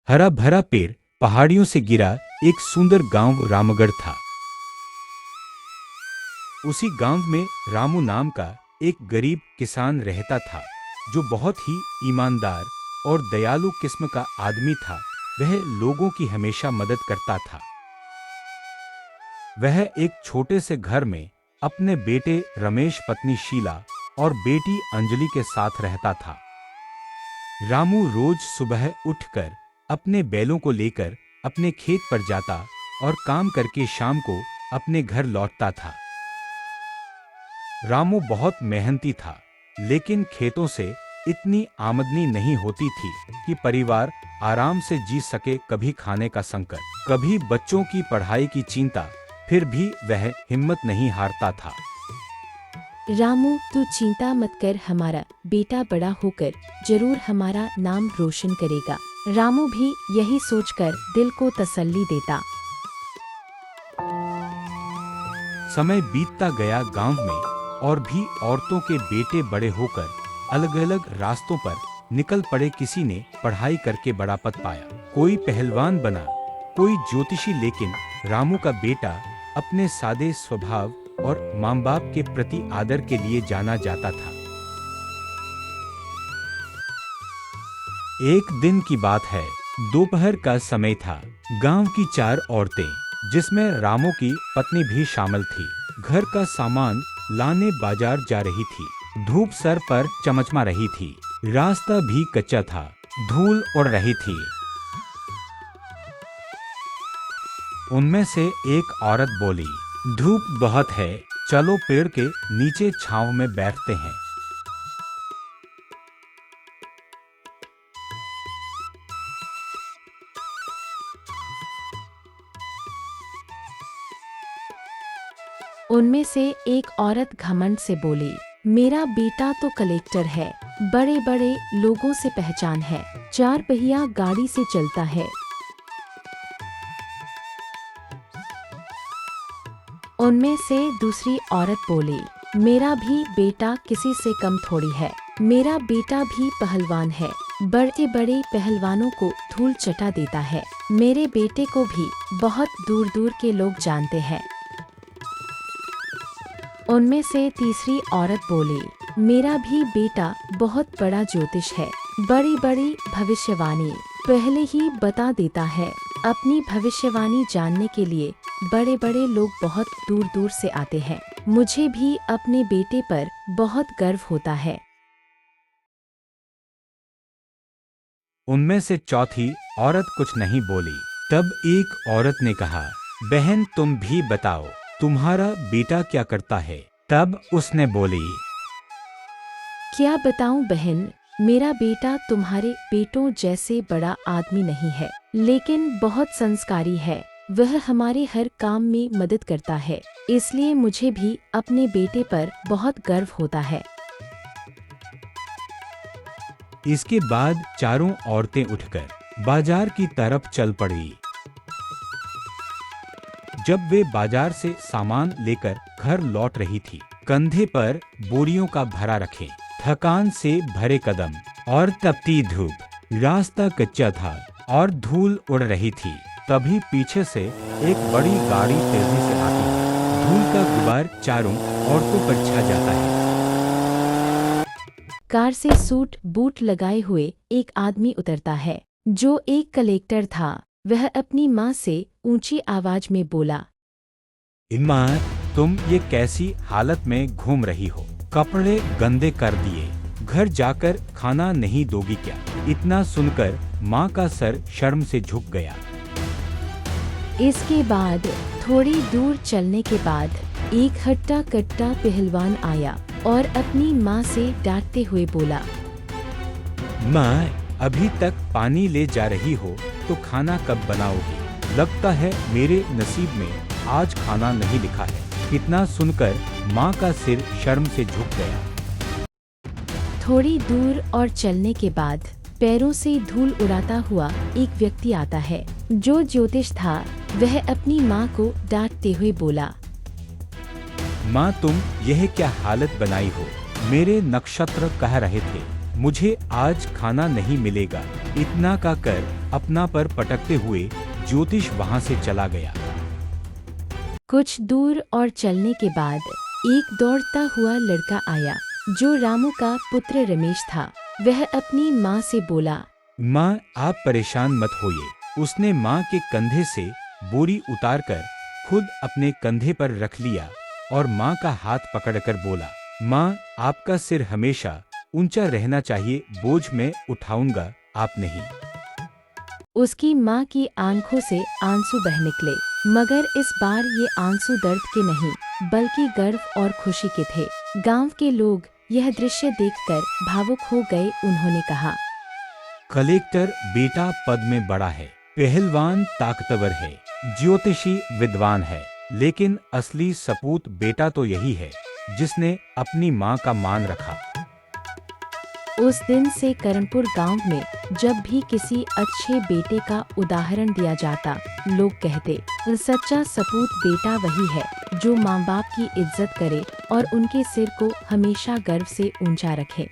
हरा भरा पेड़ पहाड़ियों से गिरा एक सुंदर गांव रामगढ़ था। उसी गांव में रामू नाम का एक गरीब किसान रहता था, जो बहुत ही ईमानदार और दयालु किस्म का आदमी था। वह लोगों की हमेशा मदद करता था। वह एक छोटे से घर में अपने बेटे रमेश, पत्नी शीला और बेटी अंजलि के साथ रहता था। रामू रोज सुबह उठकर अपने बैलों को लेकर अपने खेत पर जाता और काम करके शाम को अपने घर लौटता था। रामू बहुत मेहनती था, लेकिन खेतों से इतनी आमदनी नहीं होती थी कि परिवार आराम से जी सके। कभी खाने का संकट, कभी बच्चों की पढ़ाई की चिंता, फिर भी वह हिम्मत नहीं हारता था। रामू, तू चिंता मत कर, हमारा बेटा बड़ा होकर जरूर हमारा नाम रोशन करेगा। रामू भी यही सोचकर दिल को तसल्ली देता। समय बीतता गया। गांव में और भी औरतों के बेटे बड़े होकर अलग अलग रास्तों पर निकल पड़े। किसी ने पढ़ाई करके बड़ा पद पाया, कोई पहलवान बना, कोई ज्योतिषी, लेकिन रामू का बेटा अपने सादे स्वभाव और माँ बाप के प्रति आदर के लिए जाना जाता था। एक दिन की बात है, दोपहर का समय था। गांव की 4 औरतें, जिसमें रामू की पत्नी भी शामिल थी, घर का सामान लाने बाजार जा रही थी। धूप सर पर चमचमा रही थी, रास्ता भी कच्चा था, धूल उड़ रही थी। उनमें से एक औरत बोली, धूप बहुत है, चलो पेड़ के नीचे छांव में बैठते हैं। उनमें से एक औरत घमंड से बोली, मेरा बेटा तो कलेक्टर है, बड़े बड़े लोगों से पहचान है, 4 पहिया गाड़ी से चलता है। उनमें से दूसरी औरत बोली, मेरा भी बेटा किसी से कम थोड़ी है, मेरा बेटा भी पहलवान है, बड़े बड़े पहलवानों को धूल चटा देता है, मेरे बेटे को भी बहुत दूर दूर के लोग जानते हैं। उनमें से तीसरी औरत बोली, मेरा भी बेटा बहुत बड़ा ज्योतिष है, बड़ी बड़ी भविष्यवाणी पहले ही बता देता है। अपनी भविष्यवाणी जानने के लिए बड़े बड़े लोग बहुत दूर दूर से आते हैं, मुझे भी अपने बेटे पर बहुत गर्व होता है। उनमें से चौथी औरत कुछ नहीं बोली। तब एक औरत ने कहा, बहन तुम भी बताओ, तुम्हारा बेटा क्या करता है? तब उसने बोली, क्या बताऊं बहन, मेरा बेटा तुम्हारे बेटों जैसे बड़ा आदमी नहीं है, लेकिन बहुत संस्कारी है, वह हमारे हर काम में मदद करता है, इसलिए मुझे भी अपने बेटे पर बहुत गर्व होता है। इसके बाद चारों औरतें उठकर बाजार की तरफ चल पड़ी। जब वे बाजार से सामान लेकर घर लौट रही थी, कंधे पर बोरियों का भरा रखे, थकान से भरे कदम और तपती धूप, रास्ता कच्चा था और धूल उड़ रही थी। तभी पीछे से एक बड़ी गाड़ी तेजी से आती है, धूल का गुबार चारों औरतों पर छा जाता है। कार से सूट बूट लगाए हुए एक आदमी उतरता है, जो एक कलेक्टर था। वह अपनी माँ से ऊंची आवाज में बोला, माँ, तुम ये कैसी हालत में घूम रही हो? कपड़े गंदे कर दिए, घर जाकर खाना नहीं दोगी क्या? इतना सुनकर माँ का सर शर्म से झुक गया। इसके बाद थोड़ी दूर चलने के बाद एक हट्टा कट्टा पहलवान आया और अपनी माँ से डांटते हुए बोला, माँ, अभी तक पानी ले जा रही हो तो खाना कब बनाओगी? लगता है मेरे नसीब में आज खाना नहीं लिखा है। इतना सुनकर माँ का सिर शर्म से झुक गया। थोड़ी दूर और चलने के बाद पैरों से धूल उड़ाता हुआ एक व्यक्ति आता है, जो ज्योतिष था। वह अपनी माँ को डांटते हुए बोला, माँ, तुम यह क्या हालत बनाई हो? मेरे नक्षत्र कह रहे थे मुझे आज खाना नहीं मिलेगा। इतना का कर अपना पर पटकते हुए ज्योतिष वहां से चला गया। कुछ दूर और चलने के बाद एक दौड़ता हुआ लड़का आया जो रामू का पुत्र रमेश था। वह अपनी माँ से बोला, माँ, आप परेशान मत होइए। उसने माँ के कंधे से बोरी उतारकर खुद अपने कंधे पर रख लिया और माँ का हाथ पकड़कर बोला, माँ, आपका सिर हमेशा ऊंचा रहना चाहिए, बोझ मैं उठाऊंगा, आप नहीं। उसकी माँ की आंखों से आंसू बह निकले, मगर इस बार ये आंसू दर्द के नहीं बल्कि गर्व और खुशी के थे। गांव के लोग यह दृश्य देखकर भावुक हो गए। उन्होंने कहा, कलेक्टर बेटा पद में बड़ा है, पहलवान ताकतवर है, ज्योतिषी विद्वान है, लेकिन असली सपूत बेटा तो यही है जिसने अपनी माँ का मान रखा। उस दिन से करमपुर गांव में जब भी किसी अच्छे बेटे का उदाहरण दिया जाता, लोग कहते, सच्चा सपूत बेटा वही है जो माँ बाप की इज्जत करे और उनके सिर को हमेशा गर्व से ऊंचा रखे।